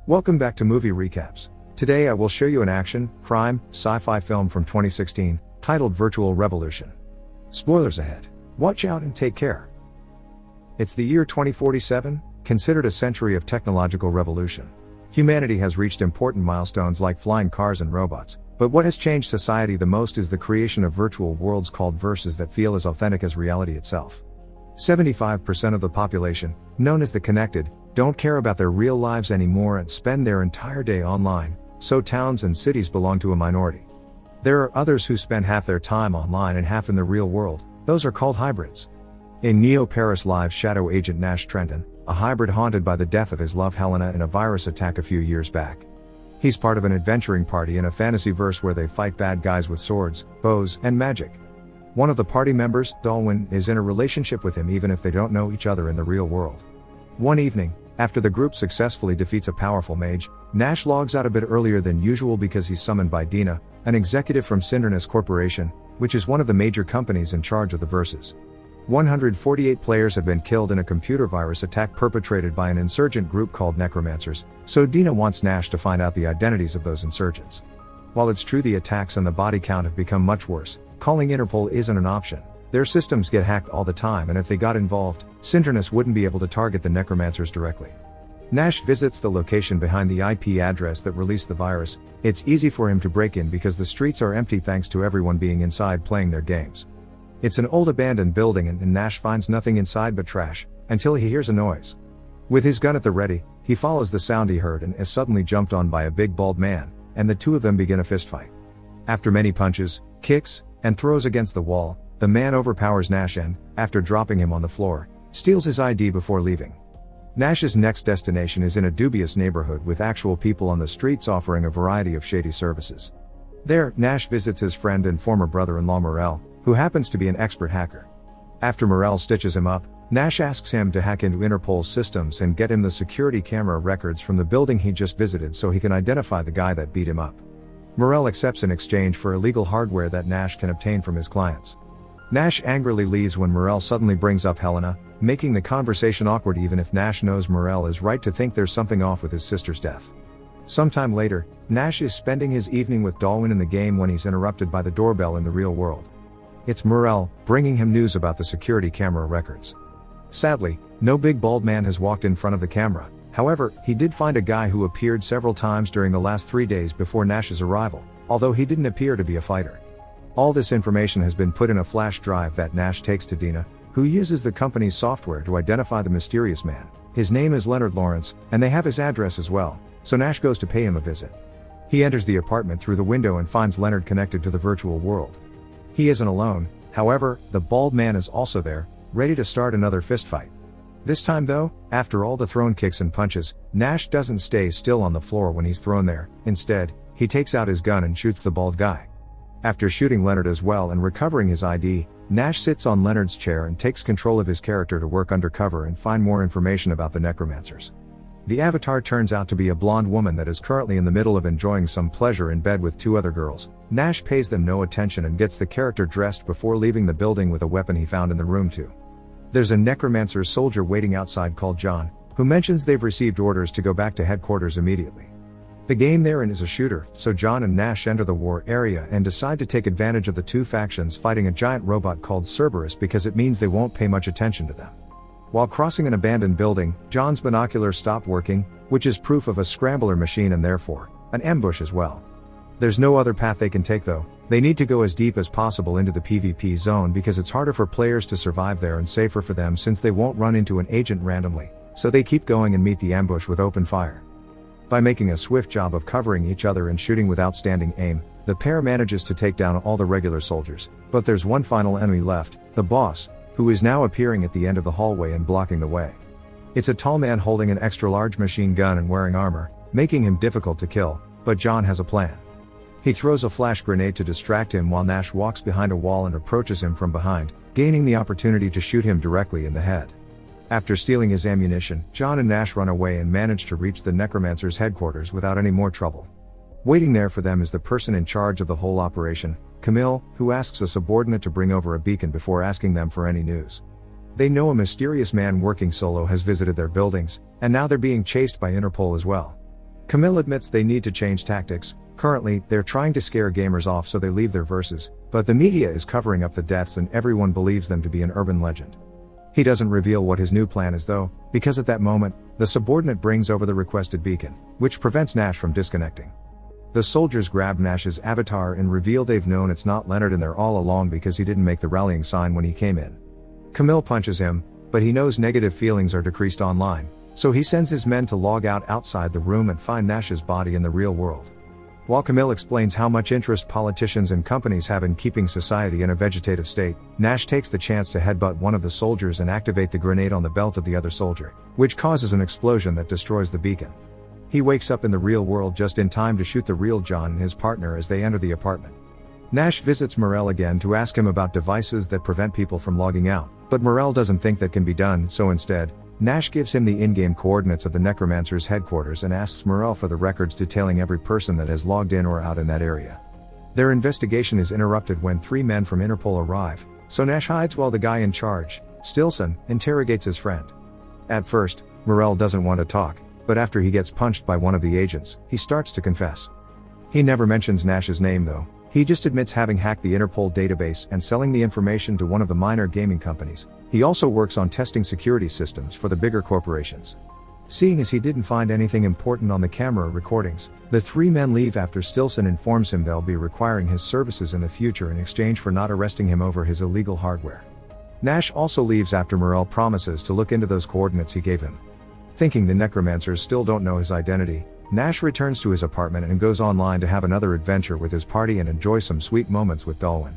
Welcome back to Movie Recaps. Today I will show you an action, crime, sci-fi film from 2016, titled Virtual Revolution. Spoilers ahead. Watch out and take care. It's the year 2047, considered a century of technological revolution. Humanity has reached important milestones like flying cars and robots, but what has changed society the most is the creation of virtual worlds called verses that feel as authentic as reality itself. 75% of the population, known as the connected, don't care about their real lives anymore and spend their entire day online, so towns and cities belong to a minority. There are others who spend half their time online and half in the real world, those are called hybrids. In Neo Paris Live's shadow agent Nash Trenton, a hybrid haunted by the death of his love Helena in a virus attack a few years back. He's part of an adventuring party in a fantasy verse where they fight bad guys with swords, bows, and magic. One of the party members, Dalwin, is in a relationship with him even if they don't know each other in the real world. One evening, after the group successfully defeats a powerful mage, Nash logs out a bit earlier than usual because he's summoned by Dina, an executive from Cinderness Corporation, which is one of the major companies in charge of the verses. 148 players have been killed in a computer virus attack perpetrated by an insurgent group called Necromancers, so Dina wants Nash to find out the identities of those insurgents. While it's true the attacks and the body count have become much worse, calling Interpol isn't an option. Their systems get hacked all the time, and if they got involved, Cinderness wouldn't be able to target the Necromancers directly. Nash visits the location behind the IP address that released the virus. It's easy for him to break in because the streets are empty thanks to everyone being inside playing their games. It's an old abandoned building and Nash finds nothing inside but trash, until he hears a noise. With his gun at the ready, he follows the sound he heard and is suddenly jumped on by a big bald man, and the two of them begin a fistfight. After many punches, kicks, and throws against the wall, the man overpowers Nash and, after dropping him on the floor, steals his ID before leaving. Nash's next destination is in a dubious neighborhood with actual people on the streets offering a variety of shady services. There, Nash visits his friend and former brother-in-law Morel, who happens to be an expert hacker. After Morel stitches him up, Nash asks him to hack into Interpol's systems and get him the security camera records from the building he just visited so he can identify the guy that beat him up. Morel accepts in exchange for illegal hardware that Nash can obtain from his clients. Nash angrily leaves when Morel suddenly brings up Helena, making the conversation awkward even if Nash knows Morel is right to think there's something off with his sister's death. Sometime later, Nash is spending his evening with Dalwin in the game when he's interrupted by the doorbell in the real world. It's Morel, bringing him news about the security camera records. Sadly, no big bald man has walked in front of the camera. However, he did find a guy who appeared several times during the last 3 days before Nash's arrival, although he didn't appear to be a fighter. All this information has been put in a flash drive that Nash takes to Dina, who uses the company's software to identify the mysterious man. His name is Leonard Lawrence, and they have his address as well, so Nash goes to pay him a visit. He enters the apartment through the window and finds Leonard connected to the virtual world. He isn't alone, however, the bald man is also there, ready to start another fistfight. This time though, after all the thrown kicks and punches, Nash doesn't stay still on the floor when he's thrown there. Instead, he takes out his gun and shoots the bald guy. After shooting Leonard as well and recovering his ID, Nash sits on Leonard's chair and takes control of his character to work undercover and find more information about the Necromancers. The avatar turns out to be a blonde woman that is currently in the middle of enjoying some pleasure in bed with 2 other girls. Nash pays them no attention and gets the character dressed before leaving the building with a weapon he found in the room too. There's a Necromancer soldier waiting outside called John, who mentions they've received orders to go back to headquarters immediately. The game therein is a shooter, so John and Nash enter the war area and decide to take advantage of the 2 factions fighting a giant robot called Cerberus because it means they won't pay much attention to them. While crossing an abandoned building, John's binoculars stop working, which is proof of a scrambler machine and therefore, an ambush as well. There's no other path they can take though. They need to go as deep as possible into the PvP zone because it's harder for players to survive there and safer for them since they won't run into an agent randomly, so they keep going and meet the ambush with open fire. By making a swift job of covering each other and shooting with outstanding aim, the pair manages to take down all the regular soldiers, but there's one final enemy left, the boss, who is now appearing at the end of the hallway and blocking the way. It's a tall man holding an extra-large machine gun and wearing armor, making him difficult to kill, but John has a plan. He throws a flash grenade to distract him while Nash walks behind a wall and approaches him from behind, gaining the opportunity to shoot him directly in the head. After stealing his ammunition, John and Nash run away and manage to reach the Necromancer's headquarters without any more trouble. Waiting there for them is the person in charge of the whole operation, Camille, who asks a subordinate to bring over a beacon before asking them for any news. They know a mysterious man working solo has visited their buildings, and now they're being chased by Interpol as well. Camille admits they need to change tactics. Currently, they're trying to scare gamers off so they leave their verses, but the media is covering up the deaths and everyone believes them to be an urban legend. He doesn't reveal what his new plan is though, because at that moment, the subordinate brings over the requested beacon, which prevents Nash from disconnecting. The soldiers grab Nash's avatar and reveal they've known it's not Leonard and they're all along because he didn't make the rallying sign when he came in. Camille punches him, but he knows negative feelings are decreased online, so he sends his men to log out outside the room and find Nash's body in the real world. While Camille explains how much interest politicians and companies have in keeping society in a vegetative state, Nash takes the chance to headbutt one of the soldiers and activate the grenade on the belt of the other soldier, which causes an explosion that destroys the beacon. He wakes up in the real world just in time to shoot the real John and his partner as they enter the apartment. Nash visits Morel again to ask him about devices that prevent people from logging out, but Morel doesn't think that can be done, so instead, Nash gives him the in-game coordinates of the Necromancer's headquarters and asks Morel for the records detailing every person that has logged in or out in that area. Their investigation is interrupted when 3 men from Interpol arrive, so Nash hides while the guy in charge, Stilson, interrogates his friend. At first, Morel doesn't want to talk, but after he gets punched by one of the agents, he starts to confess. He never mentions Nash's name though, he just admits having hacked the Interpol database and selling the information to one of the minor gaming companies. He also works on testing security systems for the bigger corporations. Seeing as he didn't find anything important on the camera recordings, the 3 men leave after Stilson informs him they'll be requiring his services in the future in exchange for not arresting him over his illegal hardware. Nash also leaves after Morel promises to look into those coordinates he gave him. Thinking the Necromancers still don't know his identity, Nash returns to his apartment and goes online to have another adventure with his party and enjoy some sweet moments with Dalwin.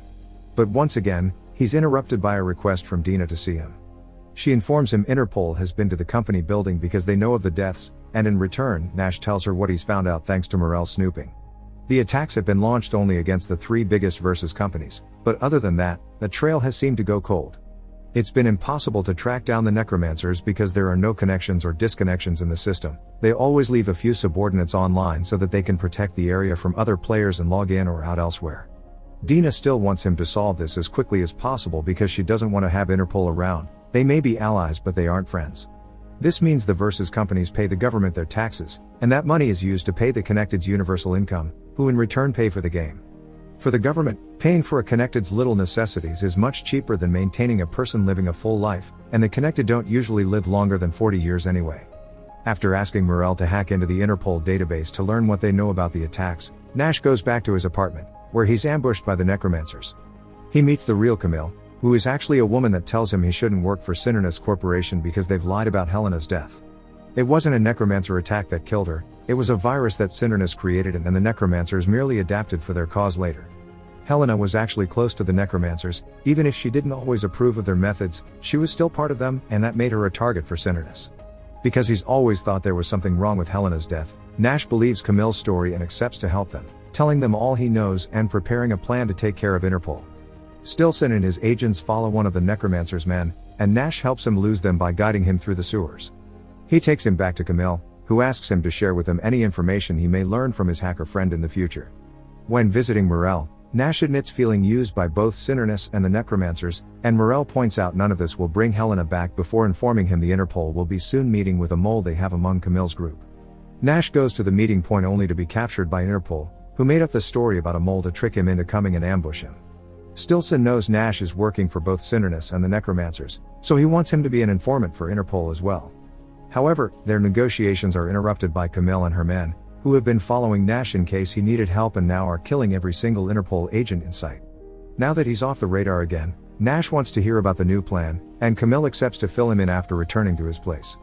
But once again, he's interrupted by a request from Dina to see him. She informs him Interpol has been to the company building because they know of the deaths, and in return, Nash tells her what he's found out thanks to Morel snooping. The attacks have been launched only against the 3 biggest versus companies, but other than that, the trail has seemed to go cold. It's been impossible to track down the Necromancers because there are no connections or disconnections in the system. They always leave a few subordinates online so that they can protect the area from other players and log in or out elsewhere. Dina still wants him to solve this as quickly as possible because she doesn't want to have Interpol around. They may be allies but they aren't friends. This means the Versus companies pay the government their taxes, and that money is used to pay the Connected's universal income, who in return pay for the game. For the government, paying for a Connected's little necessities is much cheaper than maintaining a person living a full life, and the Connected don't usually live longer than 40 years anyway. After asking Morel to hack into the Interpol database to learn what they know about the attacks, Nash goes back to his apartment, where he's ambushed by the Necromancers. He meets the real Camille, who is actually a woman that tells him he shouldn't work for Cynernus Corporation because they've lied about Helena's death. It wasn't a Necromancer attack that killed her, it was a virus that Cynernus created and the Necromancers merely adapted for their cause later. Helena was actually close to the Necromancers, even if she didn't always approve of their methods, she was still part of them, and that made her a target for Cynernus. Because he's always thought there was something wrong with Helena's death, Nash believes Camille's story and accepts to help them, telling them all he knows and preparing a plan to take care of Interpol. Stilson and his agents follow one of the Necromancer's men, and Nash helps him lose them by guiding him through the sewers. He takes him back to Camille, who asks him to share with him any information he may learn from his hacker friend in the future. When visiting Morel, Nash admits feeling used by both Cynernus and the Necromancers, and Morel points out none of this will bring Helena back before informing him the Interpol will be soon meeting with a mole they have among Camille's group. Nash goes to the meeting point only to be captured by Interpol, who made up the story about a mole to trick him into coming and ambush him. Stilson knows Nash is working for both Cynernus and the Necromancers, so he wants him to be an informant for Interpol as well. However, their negotiations are interrupted by Camille and her men, who have been following Nash in case he needed help and now are killing every single Interpol agent in sight. Now that he's off the radar again, Nash wants to hear about the new plan, and Camille accepts to fill him in after returning to his place.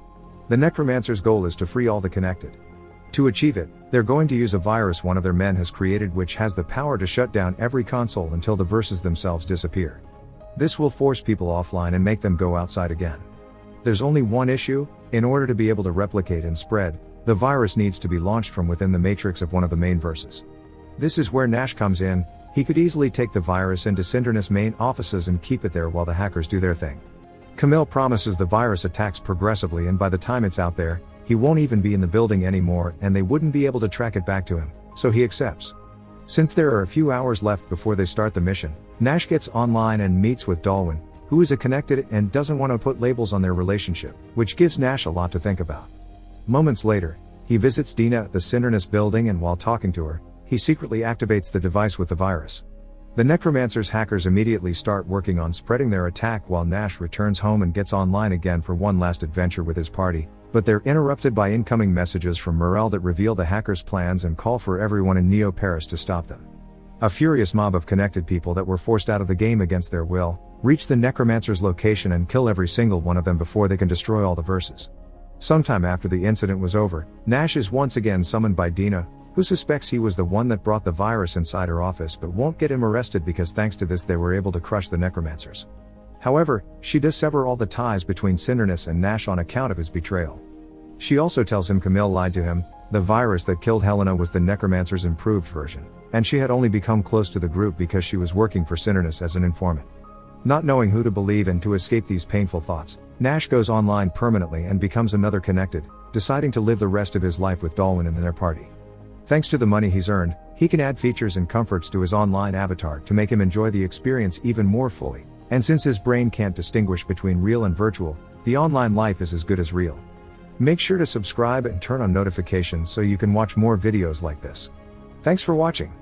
The Necromancer's goal is to free all the Connected. To achieve it, they're going to use a virus one of their men has created which has the power to shut down every console until the Versus themselves disappear. This will force people offline and make them go outside again. There's only one issue: in order to be able to replicate and spread, the virus needs to be launched from within the matrix of one of the main Versus. This is where Nash comes in. He could easily take the virus into Cynernus' main offices and keep it there while the hackers do their thing. Camille promises the virus attacks progressively and by the time it's out there, he won't even be in the building anymore and they wouldn't be able to track it back to him, so he accepts. Since there are a few hours left before they start the mission, Nash gets online and meets with Dalwin, who is a Connected and doesn't want to put labels on their relationship, which gives Nash a lot to think about. Moments later, He visits Dina at the Cinderness building, and while talking to her, he secretly activates the device with the virus. The Necromancer's hackers immediately start working on spreading their attack while Nash returns home and gets online again for one last adventure with his party, but they're interrupted by incoming messages from Morel that reveal the hackers' plans and call for everyone in Neo Paris to stop them. A furious mob of connected people that were forced out of the game against their will, reach the Necromancer's location and kill every single one of them before they can destroy all the verses. Sometime after the incident was over, Nash is once again summoned by Dina, who suspects he was the one that brought the virus inside her office but won't get him arrested because thanks to this they were able to crush the Necromancers. However, she does sever all the ties between Cinderness and Nash on account of his betrayal. She also tells him Camille lied to him, the virus that killed Helena was the Necromancer's improved version, and she had only become close to the group because she was working for Cinderness as an informant. Not knowing who to believe and to escape these painful thoughts, Nash goes online permanently and becomes another connected, deciding to live the rest of his life with Dalwyn and their party. Thanks to the money he's earned, he can add features and comforts to his online avatar to make him enjoy the experience even more fully, and since his brain can't distinguish between real and virtual, the online life is as good as real. Make sure to subscribe and turn on notifications so you can watch more videos like this. Thanks for watching.